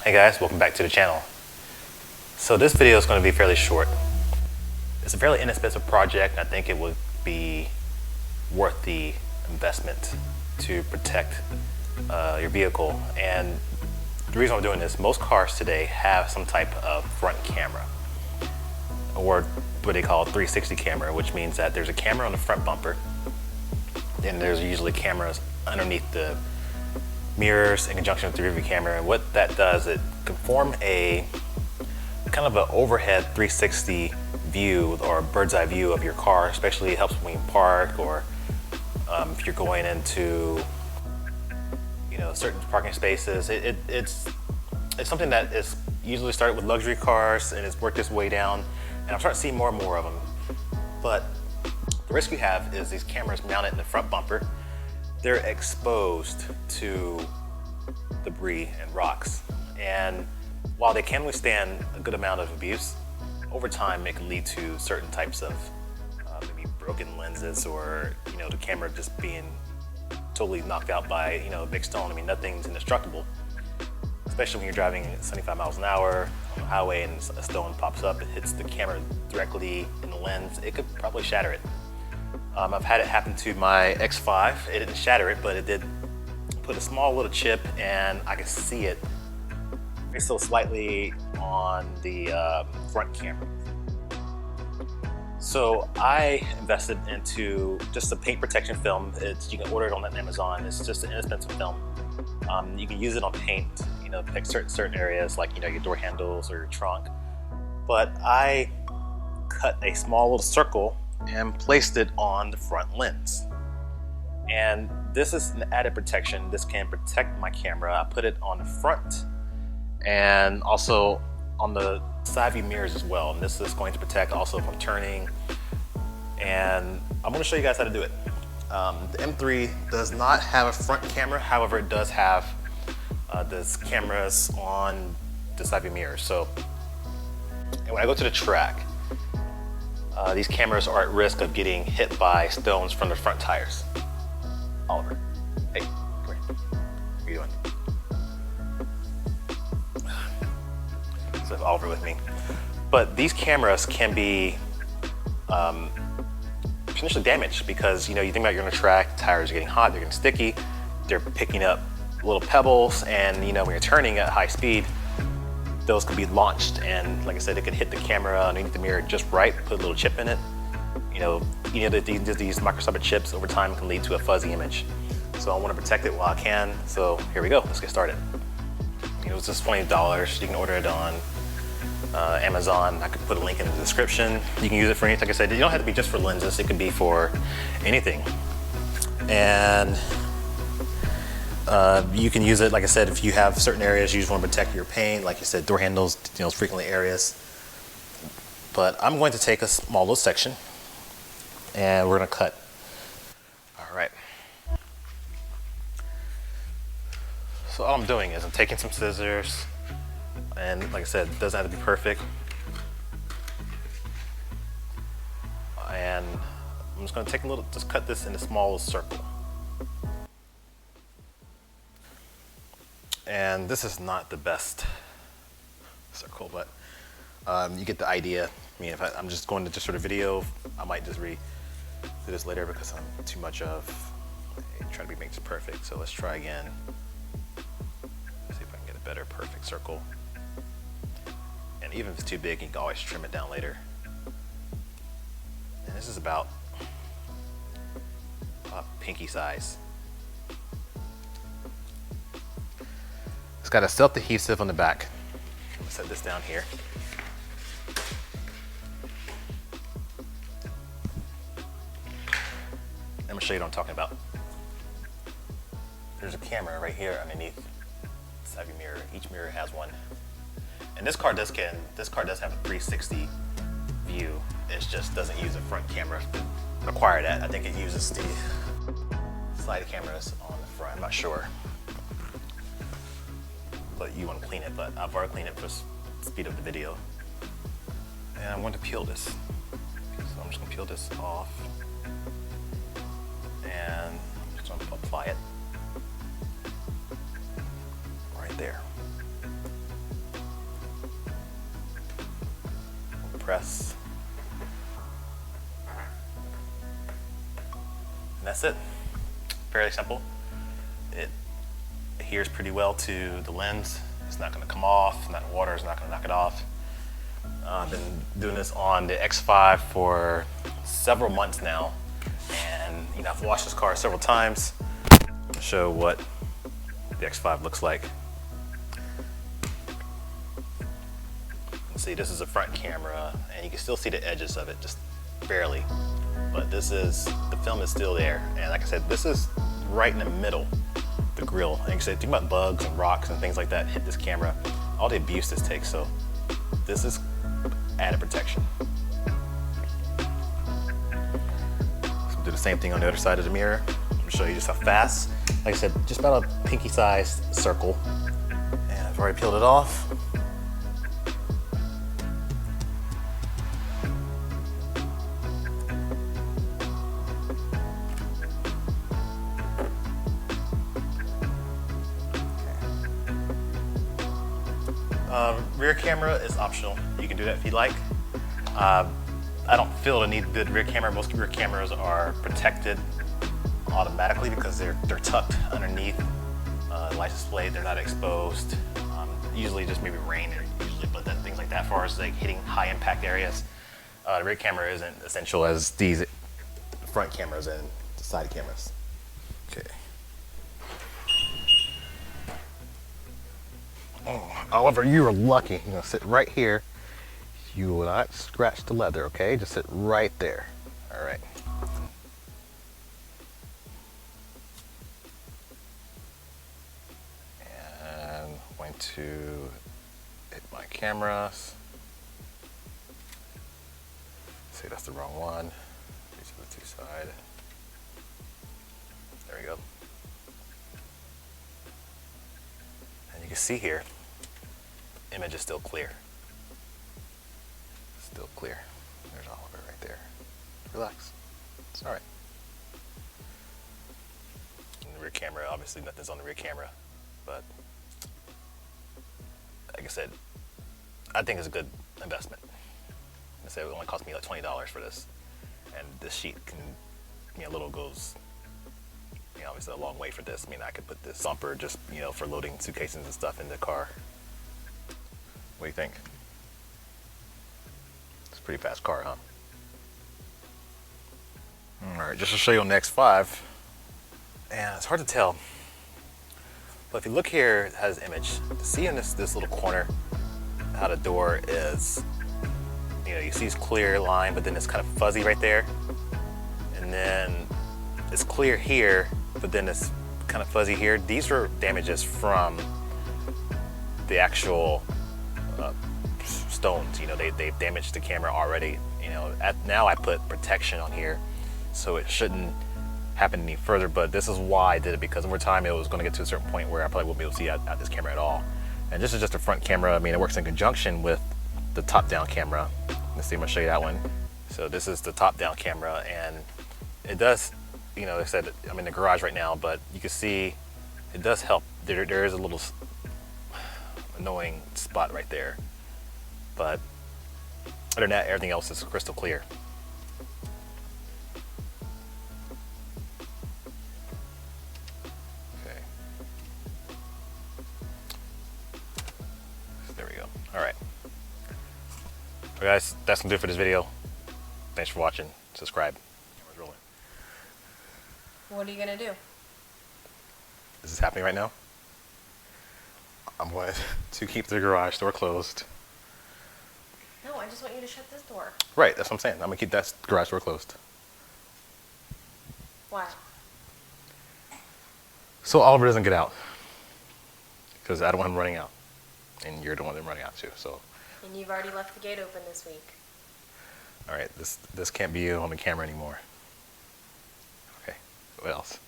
Hey guys, welcome back to the channel. So this video is going to be fairly short. It's a fairly inexpensive project. I think it would be worth the investment to protect your vehicle. And the reason I'm doing this, most cars today have some type of front camera, or what they call a 360 camera, which means that there's a camera on the front bumper, and there's usually cameras underneath the mirrors in conjunction with the rear view camera. And what that does, it can form a kind of an overhead 360 view or a bird's eye view of your car. Especially it helps when you park, or if you're going into certain parking spaces. It's something that is usually started with luxury cars and it's worked its way down, and I'm starting to see more and more of them. But the risk you have is these cameras mounted in the front bumper. They're exposed to debris and rocks, and while they can withstand a good amount of abuse, over time it can lead to certain types of maybe broken lenses, or the camera just being totally knocked out by a big stone. I mean, nothing's indestructible, especially when you're driving at 75 miles an hour on the highway and a stone pops up, it hits the camera directly in the lens, it could probably shatter it. I've had it happen to my X5. It didn't shatter it, but it did put a small little chip, and I could see it so slightly on the front camera. So I invested into just a paint protection film. You can order it on Amazon. It's just an inexpensive film. You can use it on paint, pick certain areas like your door handles or your trunk. But I cut a small little circle and placed it on the front lens. And this is an added protection. This can protect my camera. I put it on the front and also on the side view mirrors as well. And this is going to protect also from turning. And I'm going to show you guys how to do it. The M3 does not have a front camera. However, it does have this cameras on the side view mirrors. So and when I go to the track, these cameras are at risk of getting hit by stones from the front tires. Oliver, hey, come here. What are you doing? So I have Oliver with me. But these cameras can be potentially damaged because you think about you're on a track, tires are getting hot, they're getting sticky, they're picking up little pebbles, and when you're turning at high speed, those could be launched, and like I said, it could hit the camera underneath the mirror just right, put a little chip in it. These microscopic chips over time can lead to a fuzzy image. So I want to protect it while I can. So here we go, let's get started. It's just $20. You can order it on Amazon. I could put a link in the description. You can use it for anything. Like I said, you don't have to be just for lenses, it could be for anything. And you can use it, like I said, if you have certain areas you just want to protect your paint, like you said, door handles, frequently areas. But I'm going to take a small little section and we're going to cut. All right. So all I'm doing is I'm taking some scissors, and like I said, it doesn't have to be perfect. And I'm just going to take just cut this in a small little circle. And this is not the best circle, but you get the idea. I mean, if I'm just going to just sort of video, I might just do this later because I'm too much of trying to make this perfect. So let's try again. See if I can get a better perfect circle. And even if it's too big, you can always trim it down later. And this is about pinky size. It's got a self-adhesive on the back. I'm gonna set this down here. I'm gonna show you what I'm talking about. There's a camera right here underneath the side view mirror. Each mirror has one. And this car does have a 360 view. It just doesn't use a front camera to acquire that. I think it uses the side cameras on the front. I'm not sure. But you want to clean it, but I've already cleaned it for speed of the video. And I want to peel this. So I'm just gonna peel this off. And I'm just gonna apply it right there. press. And that's it. Fairly simple. It adheres pretty well to the lens. It's not going to come off. Water is not going to knock it off. I've been doing this on the X5 for several months now, and I've washed this car several times. I'll show what the X5 looks like. See, this is a front camera, and you can still see the edges of it, just barely. But the film is still there, and like I said, this is right in the middle, the grill. And like I said, think about bugs and rocks and things like that hit this camera, all the abuse this takes. So this is added protection. So we'll do the same thing on the other side of the mirror. I'm gonna show you just how fast. Like I said, just about a pinky-sized circle, and I've already peeled it off. Rear camera is optional. You can do that if you like. I don't feel the need to do the rear camera. Most rear cameras are protected automatically because they're tucked underneath the license plate. They're not exposed. Usually just maybe rain, but then things like that. As far as like hitting high impact areas, the rear camera isn't essential as these front cameras and the side cameras. Okay. Oh, Oliver, you are lucky. You're gonna sit right here. You will not scratch the leather, okay? Just sit right there. All right. And I'm going to hit my cameras. See, that's the wrong one. These are the two side. There we go. And you can see here, image is still clear. Still clear. There's Oliver right there. Relax. It's all right. And the rear camera, obviously nothing's on the rear camera, but like I said, I think it's a good investment. I said it only cost me like $20 for this, and this sheet can, little goes, obviously a long way for this. I mean, I could put this bumper just, for loading suitcases and stuff in the car. What do you think? It's a pretty fast car, huh? All right, just to show you on the X5, and it's hard to tell, but if you look here, it has image. See in this little corner how the door is, you see this clear line, but then it's kind of fuzzy right there, and then it's clear here, but then it's kind of fuzzy here. These are damages from the actual stones. They've damaged the camera already. Now I put protection on here, so it shouldn't happen any further. But this is why I did it, because over time it was going to get to a certain point where I probably wouldn't be able to see out this camera at all. And this is just a front camera. I mean, it works in conjunction with the top-down camera. Let's see, I'm gonna show you that one. So this is the top-down camera, and it does. Like I said, I'm in the garage right now, but you can see it does help. There is a little annoying spot right there, but other than that, everything else is crystal clear. Okay. So there we go. All right. So guys, that's gonna do it for this video. Thanks for watching. Subscribe. Camera's rolling. What are you gonna do? This is happening right now. I'm going to keep the garage door closed. No, I just want you to shut this door. Right, that's what I'm saying. I'm gonna keep that garage door closed. Why? So Oliver doesn't get out. Because I don't want him running out. And you're the one that's running out too, so. And you've already left the gate open this week. All right, this can't be on the camera anymore. Okay, what else?